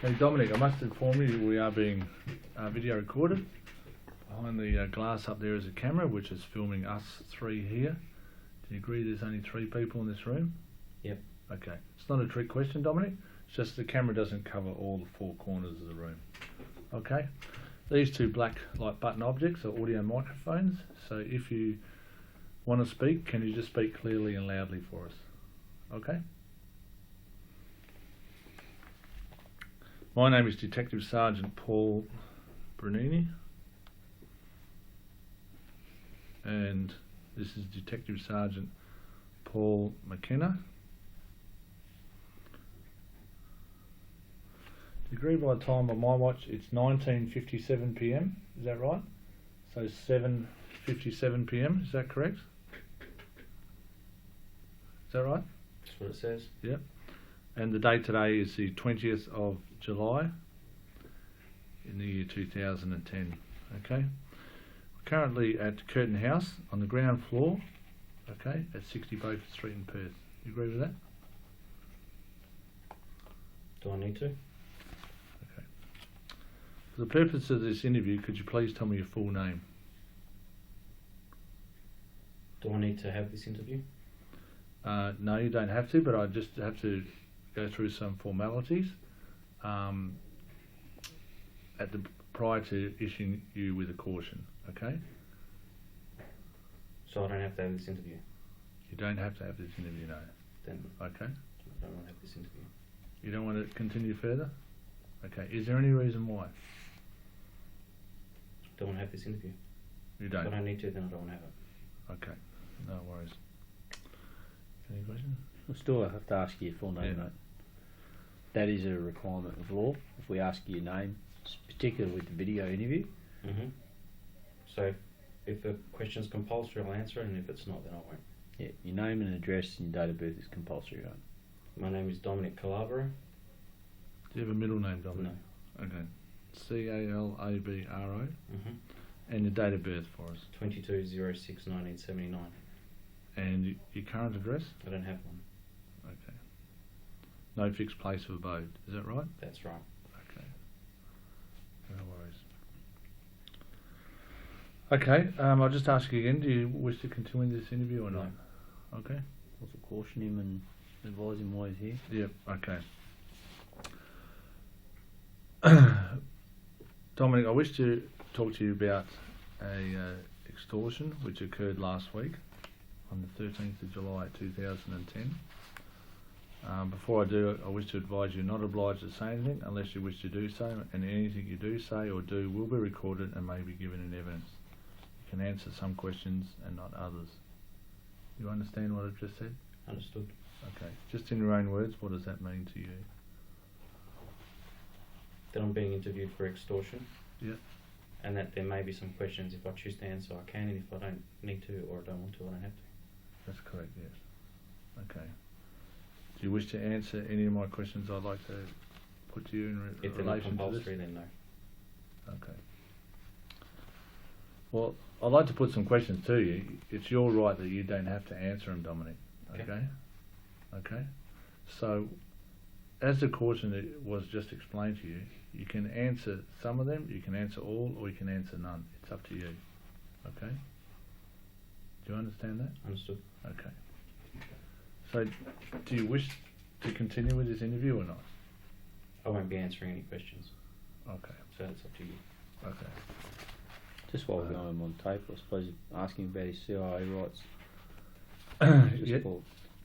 Okay, Dominic, I must inform you we are being video recorded. Behind the glass up there is a camera which is filming us three here. Do you agree there's only three people in this room? Yep. Okay. It's not a trick question, Dominic. It's just the camera doesn't cover all the four corners of the room. Okay. These two black like button objects are audio microphones. So if you want to speak, can you just speak clearly and loudly for us? Okay. My name is Detective Sergeant Paul Brunini, and this is Detective Sergeant Paul McKenna. Do you agree by the time on my watch it's 19:57 p.m, is that right? So 7:57 p.m, is that correct? Is that right? That's what it says. Yep. And the date today is the 20th of July in the year 2010. Okay. We're currently at Curtin House on the ground floor, okay, at 60 Beaufort Street in Perth. You agree with that? Do I need to? Okay. For the purpose of this interview, could you please tell me your full name? Do I need to have this interview? No, you don't have to, but I just have to go through some formalities prior to issuing you with a caution, okay? So I don't have to have this interview? You don't have to have this interview, no. Then Okay. I don't want to have this interview. You don't want to continue further? Okay. Is there any reason why? Don't want to have this interview. You If I don't? don't need to, then I don't want to have it. Okay. No worries. Any questions? I still have to ask you your full name, Yeah. mate. That is a requirement of law. If we ask you your name, particularly with the video interview. So if a question's compulsory, I'll answer it, and if it's not, then I won't. Yeah, your name and address and your date of birth is compulsory, right? My name is Dominic Calabro. Do you have a middle name, Dominic? No. Okay. Calabro. Mm-hmm. And your date of birth for us. 22/06/1979. And your current address? I don't have one. Okay. No fixed place of abode. Is that right? That's right. Okay. No worries. Okay. I'll just ask you again. Do you wish to continue this interview or not? No. Okay. Also caution him and advise him why he's here. Yep. Okay. Dominic, I wish to talk to you about a extortion which occurred last week on the 13th of July 2010. Before I do, I wish to advise you not obliged to say anything unless you wish to do so, and anything you do say or do will be recorded and may be given in evidence. You can answer some questions and not others. You understand what I've just said? Understood. Okay. Just in your own words, what does that mean to you? That I'm being interviewed for extortion. Yeah. And that there may be some questions. If I choose to answer, I can, and if I don't need to or don't want to, I don't have to. That's correct, yes. Okay. Do you wish to answer any of my questions I'd like to put to you in If they're not relation to this? compulsory, then no. Okay. Well, I'd like to put some questions to you. It's your right that you don't have to answer them, Dominic. Okay? Okay? So, as the caution was just explained to you, you can answer some of them, you can answer all, or you can answer none. It's up to you. Okay? Do you understand that? Understood. Okay. So, do you wish to continue with this interview or not? I won't be answering any questions. Okay. So that's up to you. Okay. Just while we're going on tape, I suppose asking about his CIA rights. Yeah.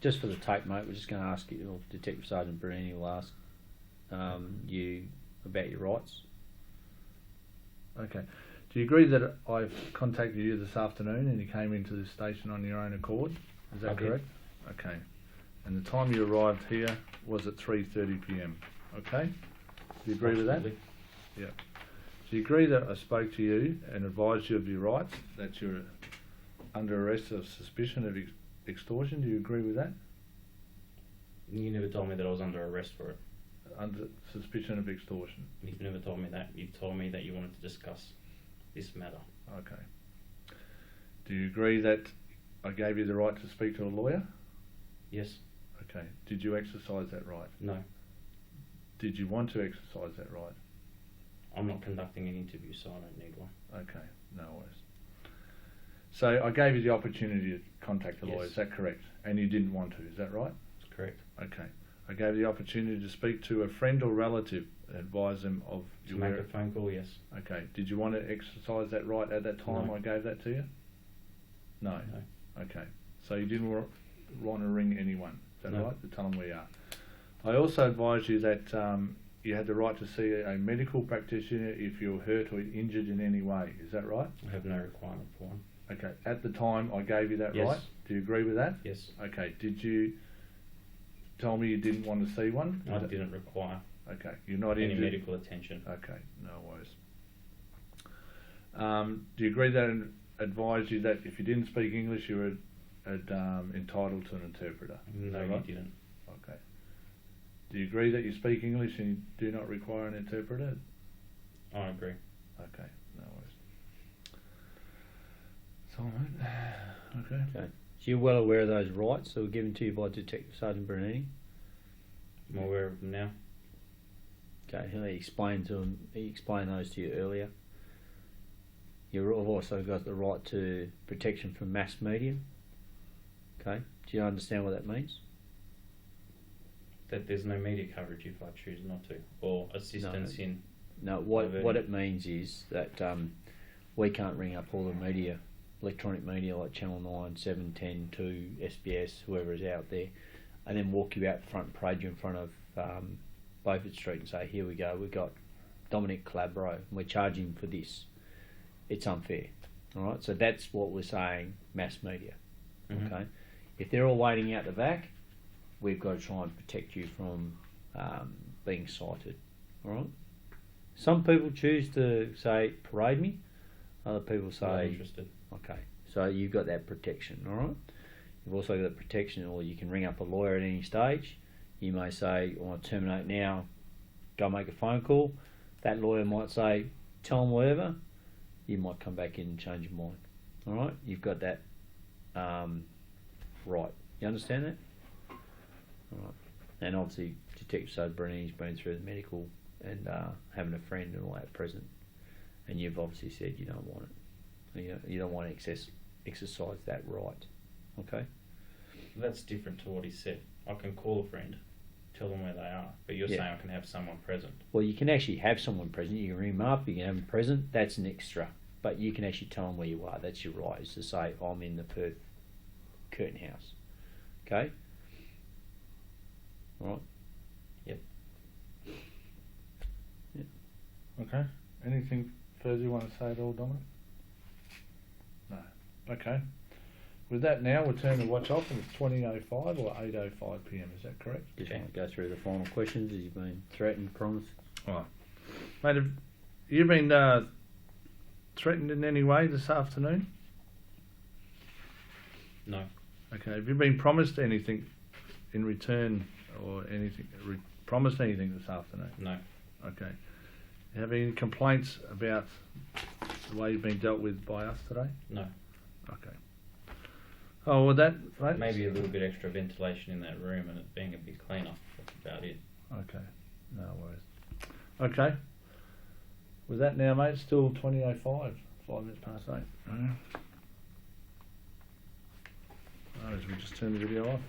Just for the tape, mate, we're just going to ask you, or Detective Sergeant Bernini will ask you about your rights. Okay. Do you agree that I've contacted you this afternoon and you came into this station on your own accord? Is that correct? Okay. And the time you arrived here was at 3:30 p.m. Okay? Do you agree with that? Absolutely. Yeah. Do you agree that I spoke to you and advised you of your rights, that you're under arrest of suspicion of extortion? Do you agree with that? You never told me that I was under arrest for it. Under suspicion of extortion. You've never told me that. You've told me that you wanted to discuss this matter. Okay. Do you agree that I gave you the right to speak to a lawyer? Yes. Okay. Did you exercise that right? No. did you want to exercise that right? I'm not conducting an interview, so I don't need one. Okay, no worries. So I gave you the opportunity to contact a lawyer, Yes. is that correct? And you didn't want to, is that right? That's correct. Okay. I gave you the opportunity to speak to a friend or relative and advise them of To your make a phone call, yes. Okay. Did you want to exercise that right at that time No. I gave that to you? No. No. Okay. So you didn't want to ring anyone, is that No. right? To tell them where you are. I also advised you that you had the right to see a medical practitioner if you're hurt or injured in any way, is that right? I have no requirement for one. Okay. At the time I gave you that Yes. right? Do you agree with that? Yes. Okay. Did you tell me you didn't want to see one? I didn't require Okay. You're not any injured? medical attention. Okay, no worries. Do you agree that I advised you that if you didn't speak English, you were entitled to an interpreter? Is No, that you right? didn't. Okay. Do you agree that you speak English and you do not require an interpreter? I agree. Okay, no worries. That's all right. Okay. Okay. So you're well aware of those rights that were given to you by Detective Sergeant Bernini? I'm aware of them now. Okay, he explained those to you earlier. You've also got the right to protection from mass media. Okay, do you understand what that means? That there's no media coverage if I choose not to, or assistance in. No, what it means is that we can't ring up all the media, electronic media like Channel 9, 7, 10, 2, SBS, whoever is out there, and then walk you out front page in front of Beaufort Street and say, here we go, we've got Dominic Calabro, and we're charging for this. It's unfair. Alright, so that's what we're saying, mass media. Mhm. Okay, if they're all waiting out the back, we've got to try and protect you from being cited. Alright? Some people choose to say, parade me. Other people Not say, interested. okay, so you've got that protection, alright? You've also got that protection, or you can ring up a lawyer at any stage. You may say, I want to terminate now, go make a phone call. That lawyer might say, tell them whatever. You might come back in and change your mind. Alright? You've got that right. You understand that? Alright. And obviously, Detective Sergeant Brennan has been through the medical and having a friend and all that present. And you've obviously said you don't want it. You don't want to exercise that right. Okay? That's different to what he said. I can call a friend, tell them where they are, but you're Yeah. saying I can have someone present. Well, you can actually have someone present. You can ring them up, you can have them present. That's an extra. But you can actually tell them where you are. That's your right, is to say, I'm in the Perth Curtain House. Okay? Alright? Okay. Anything further you want to say at all, Dominic? No. Okay. With that now, we'll turn the watch off and it's 20:05 or 8:05 PM, is that correct? Just Okay. want to go through the final questions as you've been threatened, promised. Right. Mate, have you been threatened in any way this afternoon? No. Okay. Have you been promised anything in return or anything, promised anything this afternoon? No. Okay. Have any complaints about the way you've been dealt with by us today? No. Okay. Oh, well that, mate? Maybe a little bit extra ventilation in that room and it being a bit cleaner. That's about it. Okay. No worries. Okay. With that now, mate, still 20:05, 5 minutes past 8. Alright, so we just turn the video off.